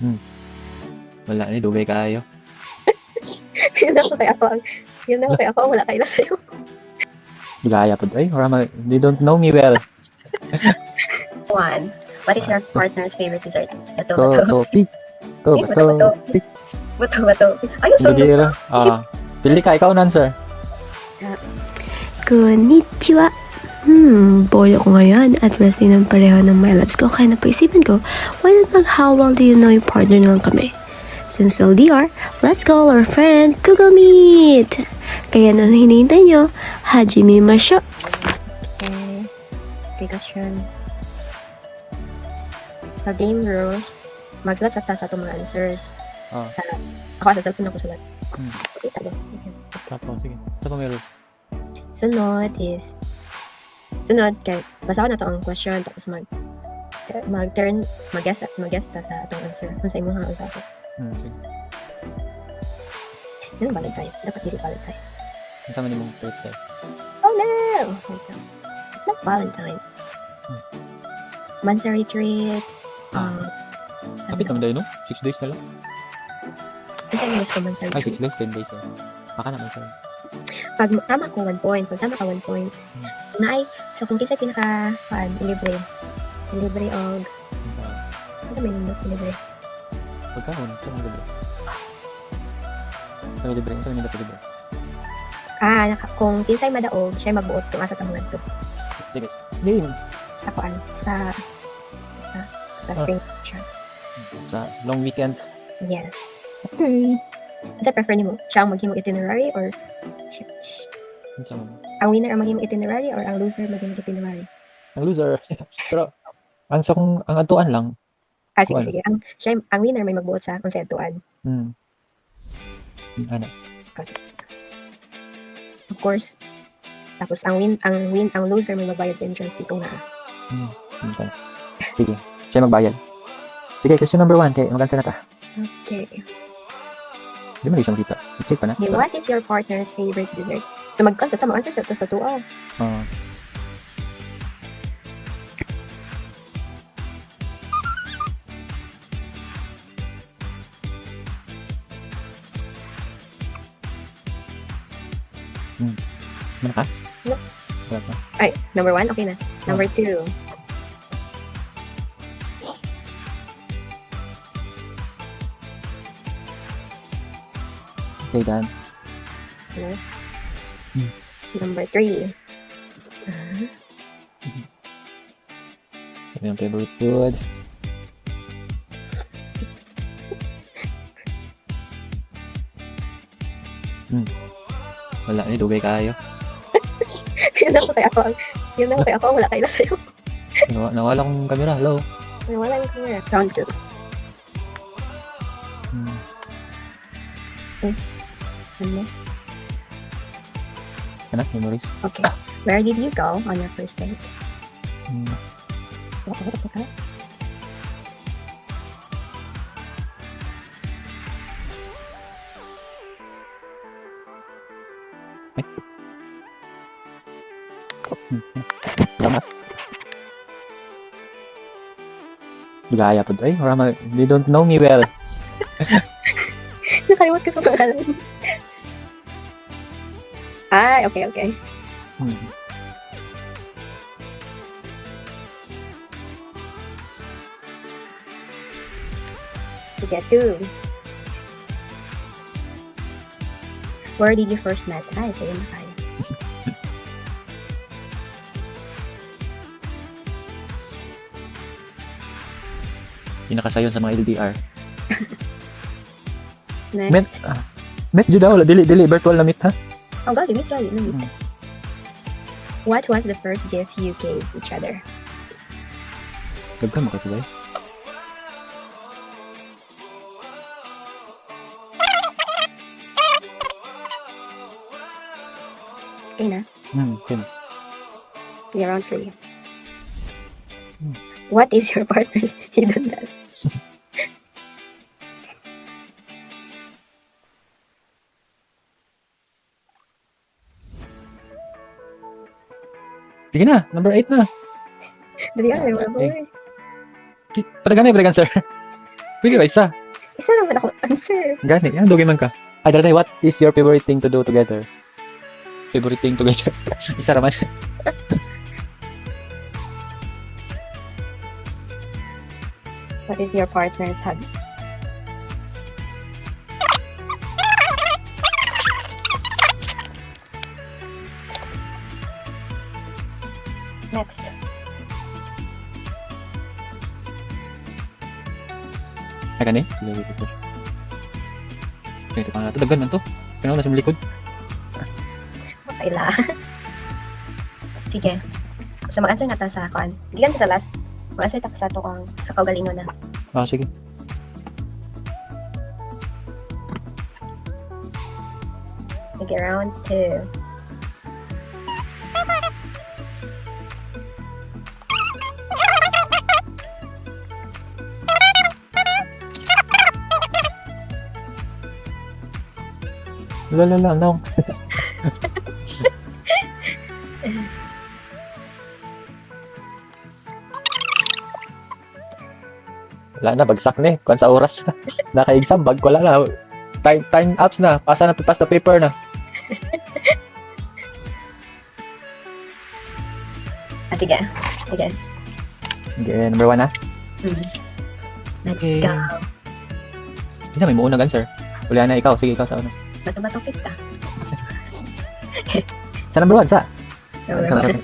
Hmm. Wala ni, dugay kayo. Yun ako kaya ako. Yun ako kaya ako. Wala kayo sa'yo. Gaya po. Ay, they don't know me well. One. What is your partner's favorite dessert? Bato, To, bato. topic. To, Eh, bato, bato. pick. Bato, bato. Ayun, sunod. Bigila. Pili ka, ikaw na, answer. Konnichiwa. Boyo ko ngayon at resting ng pareho ng my loves ko. Kaya napaisipan ko, why not how well do you know your partner na lang kami? Since LDR, let's call our friend Google Meet! Kaya nung hinihintay nyo, hajime masyo! Okay, question. Sa game rules, magsulat sa taas atong mga answers. Oh. Ako sa cellphone ako sulat. Okay, talo. Tapos, sige. Sa pa may rules. Sunod, kay basa ko na to ang question, tapos mag-guess ta sa atong answer. Kung sa imong ang usap. Sige. Yan ang Valentine. Dapat dili Valentine. Kasama ni mong birthday. Oh no! It's not Valentine. Monthsary treat. Kapit naman dahil, no? 6 days na lang. Ang saan gusto monthsary Ay, treat? 6 days, 10 days. Baka naman sir. Pag tama ko 1 point, pag tama ka 1 point, so kung kinsa pinaka libre og ano may nindot libre? Pagkaon, ito ang libre. Ito ang libre, ito ang libre. Kung kinsay madaog, siya magbuot kung asa tamangan to. Sige, game. Sa kuan, sa spring siya. Sa long weekend. Yes. Okay. Sa prefer nimo, siya ang maghimo itinerary or ang winner ang maghimo itinerary or ang loser maghimo itinerary? Ang loser. Pero, ang atuan lang. Sige. Ang winner may magbuot sa konseptuan. Ano? Of course. Tapos ang loser may magbayad sa entrance fee kung naa. Okay. Sige. Siya magbayad. Sige, question number 1. Okay, mag-answer na ta. Okay. Di mo siya makita. I-check pa na. Okay, what is your partner's favorite dessert? So mag-answer ta, mag-answer sa 2. Mana ka? No. Wala pa. Ay, number 1, okay na. Number 2. Okay, done. Number 3. Sabi yung favorite food. Wala ni, dugay kayo. Yun ako kaya ako. Wala kayo sa'yo. Nawala kong camera. Hello. Wala yung camera. Round 2. Ano? Ano? Memories? Okay. Where did you go on your first date? Okay. Salamat. Gaya po. Ay, they don't know me well. Nakalimot ko sa pangalan. Okay. Sige, 2. Where did you first met? Sa'yo na kayo. Pinakasayon sa mga LDR. Next. Met jud daw, dili virtual na meet ha. Oh, gali. What was the first gift you gave each other? Daghan mo kasi bay. Okay na. Okay. Yeah, round 3. What is your partner's hidden talent? Sige na, number 8 na. Dali ka, Yeah, wala okay. boy. Padagan na yung sir. Pili ba isa? Isa naman ako answer. Gani, yan, dugi man ka. Ay, dali, what is your favorite thing to do together? Favorite thing together. Isa naman. What is your partner's hobby? Next. Ay, gani? Ito pa na ito. Dagan man to. Kaya na sa likod. Kaila. Sige. So, mag-answer na ta sa kuan. Hindi ka sa last. Mag-answer ta sa to sa kaugalingon na. Ah, sige. Sige, round 2. Lala, no. Wala na, bagsak na eh. Kung sa oras. Naka-exam, bag ko lang na. Time ups na. Pass na paper na. Sige. Sige. Okay, number 1 na. Let's Okay. go. Isa may muunag answer. Wala na ikaw. Sige, ikaw sa ano. Bato-bato kita. Sa number 1, sa? Number Sa one. Okay,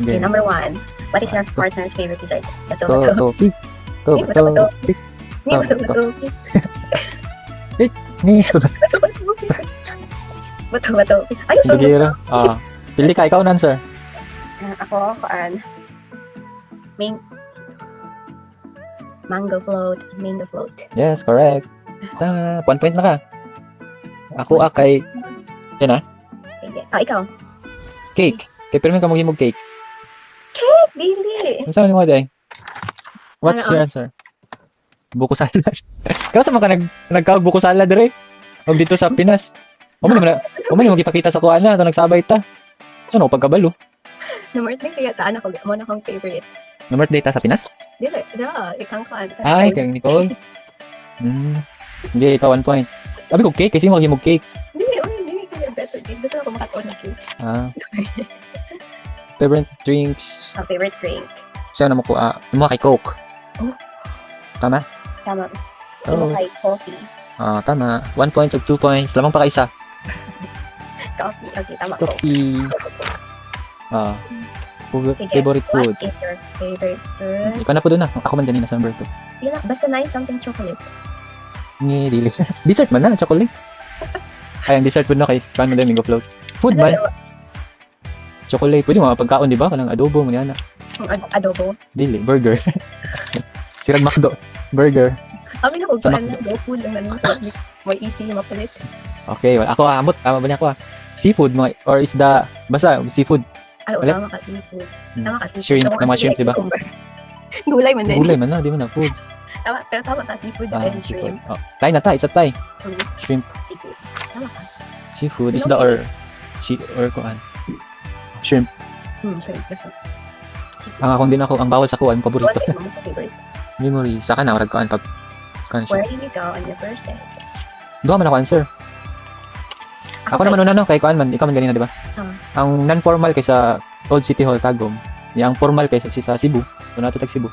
Okay. number 1. What is your partner's favorite dessert? To, Bato-bato. pick. To, Bato-bato. pick. Hindi, bato-bato. Ni, Bato-bato. Ay, so sige. Pili ka, ikaw na answer. ako, mango float. Yes, correct. Tama, 1 point na ka. Ako kay Sige. Ikaw. cake. Kay pero ka mag cake. Dili. Ano sabi mo day? What's Ano, your answer? Buko salad. Kasi man ka nagkawag buko salad dire. O dito sa Pinas. O man mo gipakita sa kuan na to nagsabay ta. So no pagkabalo. Number 3 kaya taan ako mo na akong favorite. Number data sa Pinas? Dili, ikang kuan. Ay, kay Nicole. Hindi, ikaw 1 point. Sabi ko cake, kasi mag-himog cake. Dili kaya better. Gusto ko makatuon ng cake. Favorite drinks. Favorite drink. Siya na mo ko, yung mga kay Coke. Oh. Tama? Tama. Oo. Imo kay coffee. Tama. 1 point o 2 points. Lamang pa ka isa. Coffee. Okay, tama ko. Coffee. Sige, Favorite food. What is your favorite food? Ikaw na po doon na. Ako man ganina sa number 2. Yun lang, basta nice something chocolate. Ni dili. Dessert man na, chocolate. Ay, ang dessert food na kay Span mo Domingo float. Food man. Chocolate. Pwede mga pagkaon, di ba? Kanang adobo mo yan. Adobo. Dili. Burger. Sirag McDo. Burger. Amin ako, Sa saan na food lang ganun. May easy mapalit. Okay. Ako, amot. Tama ba niya ako? Seafood mo. Or isda. Basta, seafood. Ay, Ulit? tama ka seafood. Tama ka seafood. Shrimp. Tama Na mga shrimp, di ba? Gulay man din. Gulay man na. Di ba na? Foods. Tama, pero tama ka seafood and Seafood. shrimp. Tayo na tayo. Isa tayo. Shrimp. Seafood. Tama ka. Seafood. Isda or kuan. Shrimp. Shrimp. Basta. Kung din ako, ang bawal sa kuan, paborito. What is your favorite? Memory. Saka na, warag kuan. Where did you go on your first day? Doon man ako answer. Ako naman una, no? Kay kuan man. Ikaw man ganina, di ba? Ang non-formal kay sa Old City Hall, Tagum. Yung formal kay sa Cebu. Doon nato tag Cebu.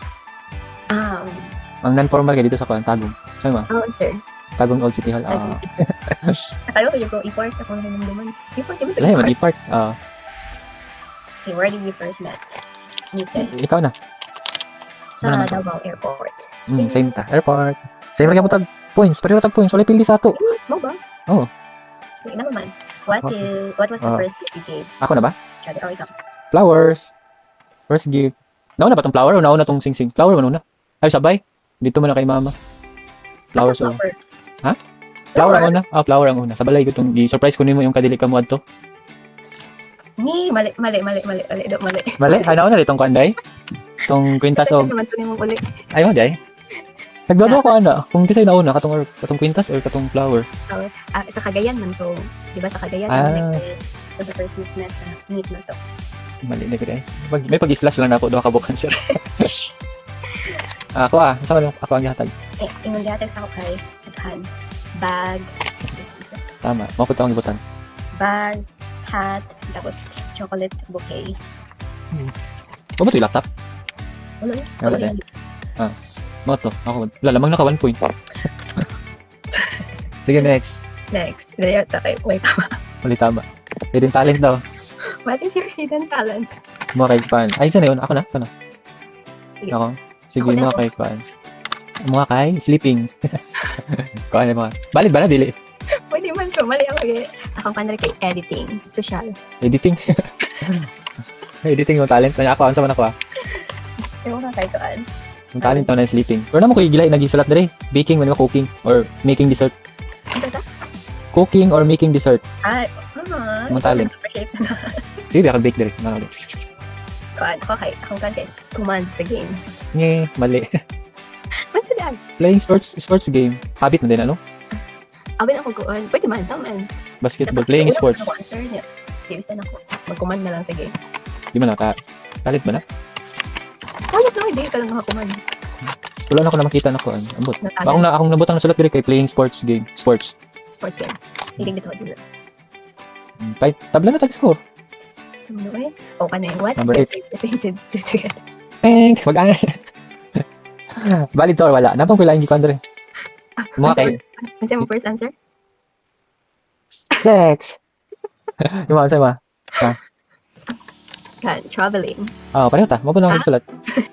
Ang non-formal kay dito sa kuan, Tagum. Saan mo? Answer. Tagum Old City Hall. Tayo ko yung go import ako ng naman. Import, Wala man, i-part. Okay, where did you first met? Meeted. Ikaw na. Sa Ano naman? Davao Airport. Same ta. Airport. Same rin mo tag points. Pareho tag points. Wala pili sa ato. Mo ba? Oo. Okay, naman. What was the first gift you gave? Ako na ba? Chad, or ikaw? Flowers. First gift. Nauna ba tong flower o nauna tong sing-sing? Flower man una. Ay, sabay. Dito man na kay mama. Flowers o. Ha? Flower ang una. Flower ang una. Sa balay ko itong i-surprise ko nimo yung kadili ka mo adto. Ni, mali. Mali? Ay, nauna itong kanday. Itong kwintas o. Naman sa nimo uli. Ay, mo day. Nagdodo ako ana. Kung kisay nauna, katong kwintas or katong flower. Sa Cagayan man to. Di ba sa Cagayan? So the first meet na to. Mali na ko day. May pag-slash lang na ako. Doha ka bukan sir. Ako sama ako ang gihatag. Eh, ingon dihatag sa ako kay Adhan. Bag, Tama. Mao pud ang ibutan. bag, hat, tapos chocolate bouquet. Mo ba 'to yung laptop? Wala na. Wala din. Mo to. Ako lalamang naka 1 point. Sige, next. Next. Dahil kay wait, tama. Uli tama. Hidden talent daw. What is your hidden talent? Mga kay Kwan. Ay, saan na yun? Ako na? Sige. Ako? Sige, Ako na mga ako. kay Kwan. Mga kay sleeping. Kuan na mga. Valid ba na? Dili. Pwede man ko. Mali ako eh. Ako kanari kay editing. Social. Editing. Editing yung talent. Ay, ako, ang sama na ko Ewan ka kay Tuan. Yung talent na sleeping. Pero naman ko igilay, nag-isulat na rin. Baking, man cooking, or making dessert. Ano ta? Cooking or making dessert. Mga talent. Appreciate na. Sige, ako bake na rin. Mga Tuan. Ako kay command sa game. Nye, mali. What's that? Playing sports game. Habit na din, ano? Awin ako kuan. Pwede man. Taman. Basketball, playing sports. Ako answer niya. Give na ako. Mag-command na lang sa game. Di ba na? Talent ba na? Talit lang. Hindi ka lang nakakuman. Wala na ako na makita na ko. Ambot. Natalent. Akong nabutang nasulat dire kay playing sports game. Sports. Sports game. Hindi dito dito. Kahit tabla na tag-score. Ano eh? O ka na eh. What? Number is your favorite thing to do? Mag-ana. Valid to or wala? Napang ko lang hindi ko andre. Mga kay Ano mo first answer? sex. Yung mga sama. Kan, traveling. Pareho ta. Mo pa na sulat.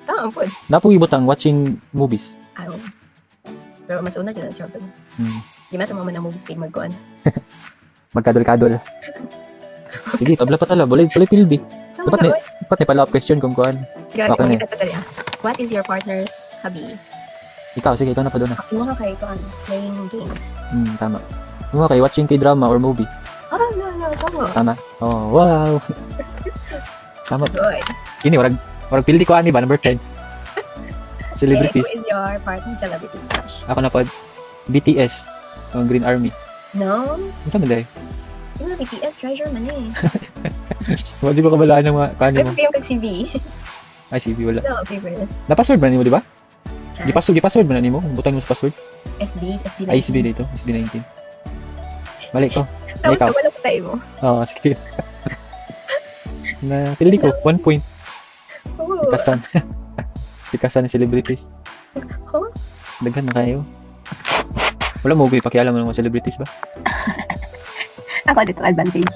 Tama po. Napo ibutang watching movies. Ayaw. Pero mas una dyan ang traveling. Di ba sa mga movie kay magkuhan? Magkadol-kadol. Sige, tabla pa tala. Bulit pilbi. So, Dapat ni follow up question kung kuan. Grabe, Okay na makita ko dali ah. What is your partner's hobby? Ikaw, sige, ikaw na pa doon na. Ako nga kay kuhan, playing games. Tama. Mga kay watching K-drama or movie. No, tama. Tama. Oh, wow. Tama. Good. Ini, warag pildi ko ani ba? Number 10. Celebrities. Who is your partner's celebrity crush? Ako na po. BTS. Ang Green Army. No? Ano sa dahil? Yung BTS, treasure man eh. Wala di ba kabalaan ng mga kanya Ay, mo? yung kag CV. Ay, CV, wala. No, favorite. Na-password ba nimo, di ba? Di-password ba na nimo? Butang mo sa password? SB Ay, SB dito. SB19. Mali ko. Tapos ikaw. wala ko tayo mo. Oo, sige. Na, pildi ko. 1 point. Oo. Pikasan. Pikasan ng celebrities. Huh? Daghan na kayo. Wala mo, pakialam mo ng mga celebrities ba? Ako dito, advantage.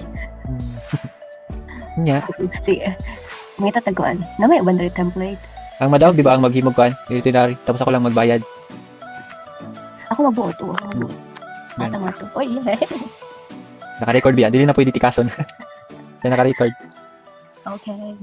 Nya. Sige. Ngita taguan. Na may boundary template. Ang madawag, di ba, ang maghimog kan? Itinerary. Tapos ako lang magbayad. Ako magbuo to. Yan. Ata mo to. Oy, yeah. Naka-record ba yan? Dili na pwede tikason. Yan naka-record. Okay.